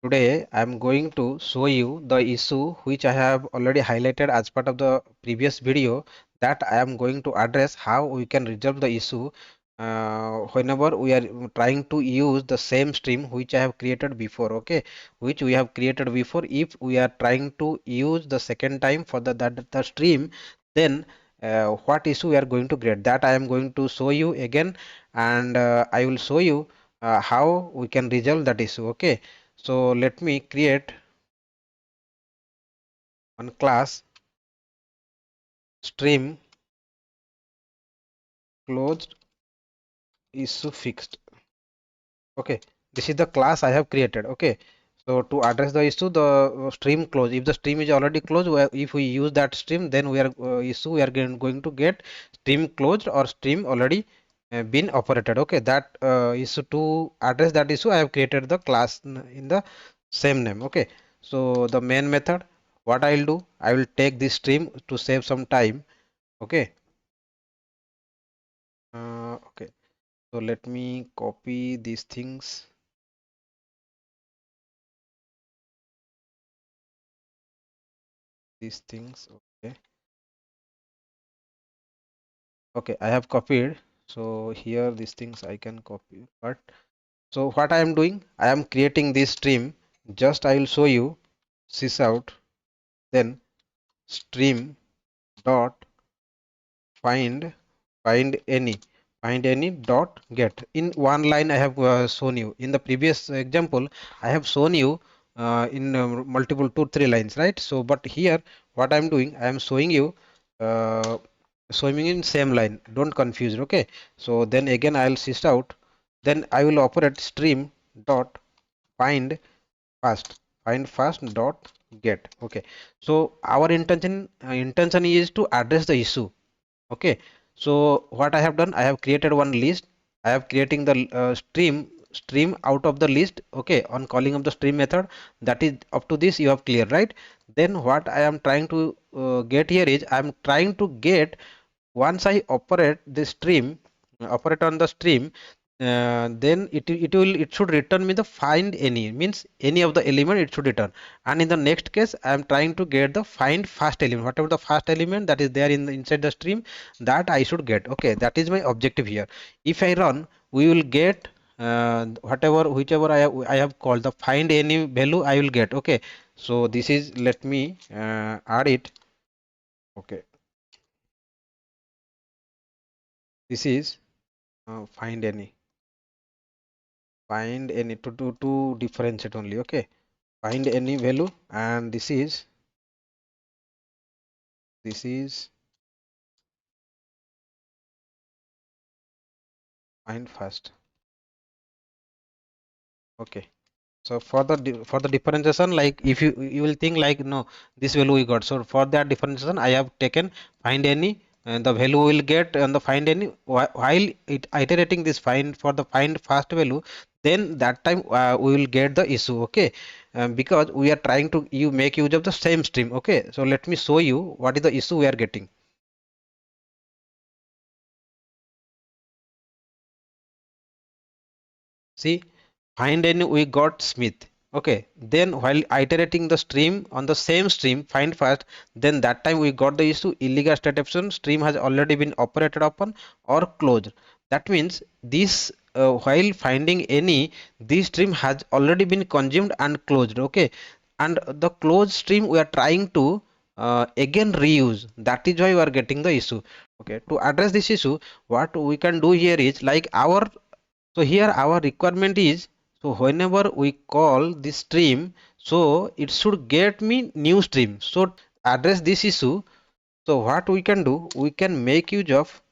Today I am going to show you the issue which I have already highlighted as part of the previous video, that I am going to address how we can resolve the issue whenever we are trying to use the same stream which I have created before, okay, which we have created before. If we are trying to use the second time for the stream, then what issue we are going to create, that I am going to show you again, and I will show you how we can resolve that issue, okay. So let me create one class stream closed issue fixed. Okay, this is the class I have created. Okay, so to address the issue, the stream close. If the stream is already closed, if we use that stream, then we are we are going to get stream closed or stream already been operated. Okay, that issue, to address that issue, I have created the class in the same name. Okay, so the main method, what I will do, I will take this stream to save some time. Okay, okay. So let me copy these things. Okay. Okay, I have copied. So here these things I can copy. But so what I am doing, I am creating this stream. Just I will show you sysout, then stream dot find find any dot get. In one line I have shown you. In the previous example I have shown you in multiple 2 3 lines, right? So but here what I am doing, I am showing you uh, showing in same line, don't confuse, okay. So then again I will sysout, then I will operate stream dot find find fast dot get, okay. So our intention is to address the issue. Okay, so what I have done, I have created one list. I have creating the stream out of the list. Okay, on calling of the stream method, that is up to this you have clear, right? Then what I am trying to get here is, I am trying to get, once I operate the stream, operate on the stream, then it should return me the find any, means any of the element it should return. And in the next case I am trying to get the find first element, whatever the first element that is there in inside the stream, that I should get. Okay, that is my objective here. If I run, we will get whichever I have called the find any value I will get. Okay, so this is, let me add it. Okay, this is find any, to differentiate only. Okay, find any value, and this is find first. Okay, so for the for the differentiation, like if you will think like, no, this value we got, so for that differentiation I have taken find any, and the value we will get and the find any, while it iterating this find for the find first value, then that time we will get the issue. Okay, because we are trying to you make use of the same stream. Okay, so let me show you what is the issue we are getting. See, find any, we got Smith. Okay, then while iterating the stream on the same stream, find first, then that time we got the issue illegal state option stream has already been operated upon or closed. That means this while finding any, this stream has already been consumed and closed. Okay, and the closed stream we are trying to again reuse. That is why we are getting the issue. Okay, to address this issue, what we can do here is, like our, so here our requirement is, so whenever we call this stream, so it should get me new stream. So address this issue, so what we can do, we can make use of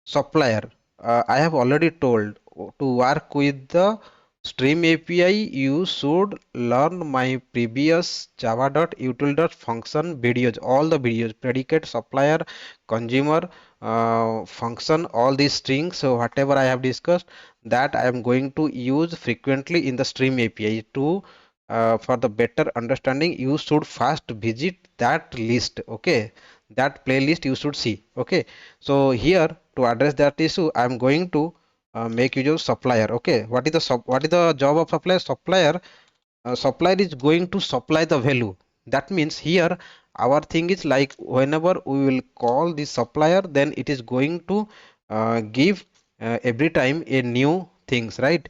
supplier. I have already told, to work with the stream API you should learn my previous java.util.function videos, all the videos, predicate, supplier, consumer, function, all these strings. So whatever I have discussed, that I am going to use frequently in the stream API. To for the better understanding, you should first visit that list. Okay, that playlist you should see. Okay, so here to address that issue, I am going to make use of supplier. Okay, what is the job of supplier? Supplier supplier is going to supply the value. That means here our thing is like whenever we will call the supplier, then it is going to give every time a new things, right?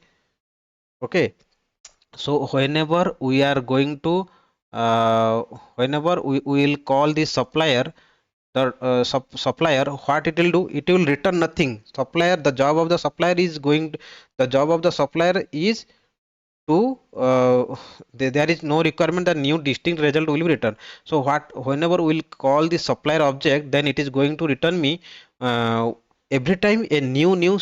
Okay, so whenever we are going to whenever we will call the supplier, the supplier, what it will do, it will return nothing. Supplier, the job of the supplier is going to, the job of the supplier is to there is no requirement that new distinct result will be returned. So what, whenever we will call the supplier object, then it is going to return me uh, every time a new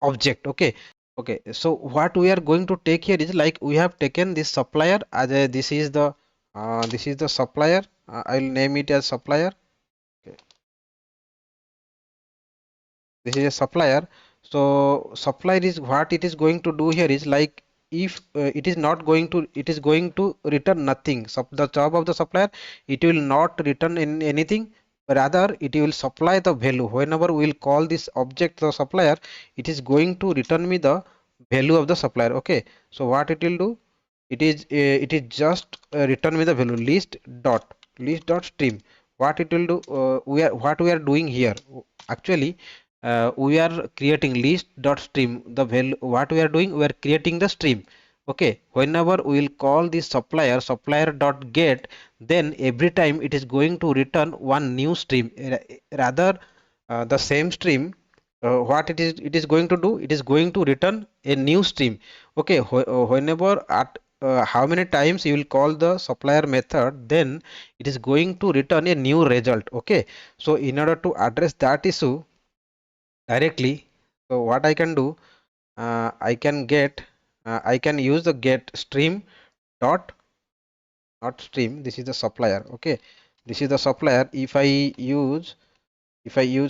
object. Okay, okay, so what we are going to take here is like we have taken this supplier as a, this is the supplier. I'll name it as supplier. Okay, this is a supplier. So supplier is, what it is going to do here is like, if it is not going to, it is going to return nothing. So the job of the supplier, it will not return in anything, rather it will supply the value. Whenever we will call this object the supplier, it is going to return me the value of the supplier. Okay, so what it will do, it is just return me the value list dot stream. What it will do, what we are doing here, actually we are creating list dot stream. The value, what we are doing, we are creating the stream. Okay, whenever we will call the supplier dot get, then every time it is going to return one new stream. Rather the same stream, what it is going to do, it is going to return a new stream. Okay, whenever at how many times you will call the supplier method, then it is going to return a new result. Okay, so in order to address that issue directly, so what I can do, I can use the get stream dot, not stream, this is the supplier. Okay, this is the supplier. If I use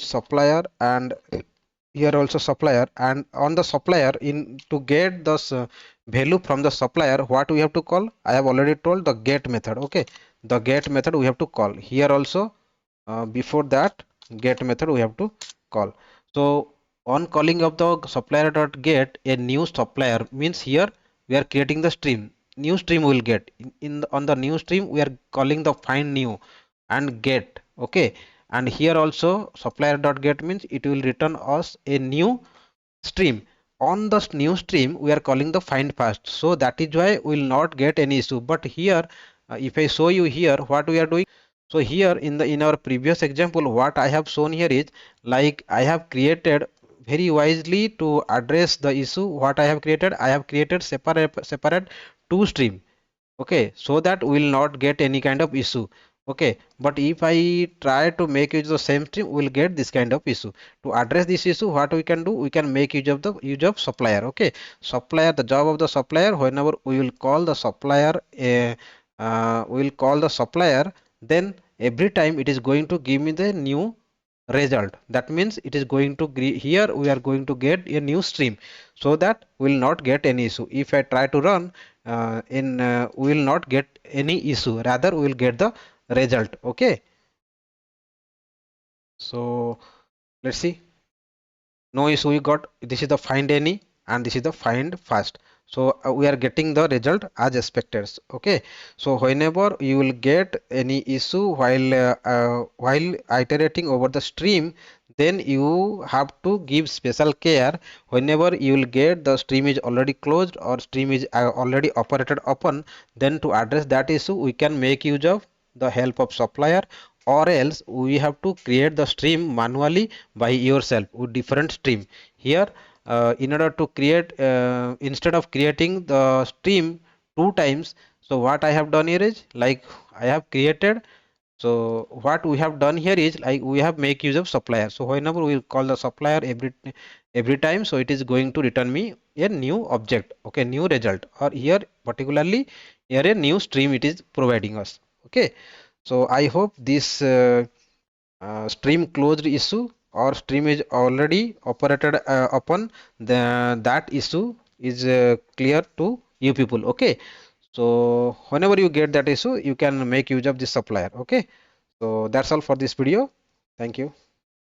supplier, and here also supplier, and on the supplier, in to get the value from the supplier, what we have to call, I have already told the get method. Okay, the get method we have to call here also. Before that get method we have to call. So on calling of the supplier dot get a new supplier, means here we are creating the stream, new stream we will get on the new stream we are calling the find new and get. Okay, and here also supplier dot get means it will return us a new stream. On the new stream we are calling the find fast, so that is why we will not get any issue. But here if I show you here what we are doing, so here in our previous example, what I have shown here is like I have created very wisely to address the issue. What I have created, I have created separate two stream. Okay, so that we will not get any kind of issue. Okay, but if I try to make use of the same stream, we will get this kind of issue. To address this issue, what we can do, we can make use of supplier. Okay, supplier, the job of the supplier, whenever we will call the supplier, we will call the supplier, then every time it is going to give me the new result. That means it is going to here we are going to get a new stream, so that we will not get any issue. If I try to run in we will not get any issue, rather we will get the result. Okay, so let's see. No issue we got. This is the find any and this is the find fast. So we are getting the result as expected. Okay, so whenever you will get any issue while iterating over the stream, then you have to give special care. Whenever you will get the stream is already closed or stream is already operated upon, then to address that issue we can make use of the help of supplier, or else we have to create the stream manually by yourself with different stream. Here in order to create instead of creating the stream two times, so what I have done here is like I have created, so what we have done here is like we have make use of supplier. So whenever we call the supplier every time, so it is going to return me a new object. Okay, new result, or here particularly here a new stream it is providing us. Okay, so I hope this stream closed issue or stream is already operated upon that issue is clear to you people. Okay, so whenever you get that issue, you can make use of this supplier. Okay, so that's all for this video. Thank you.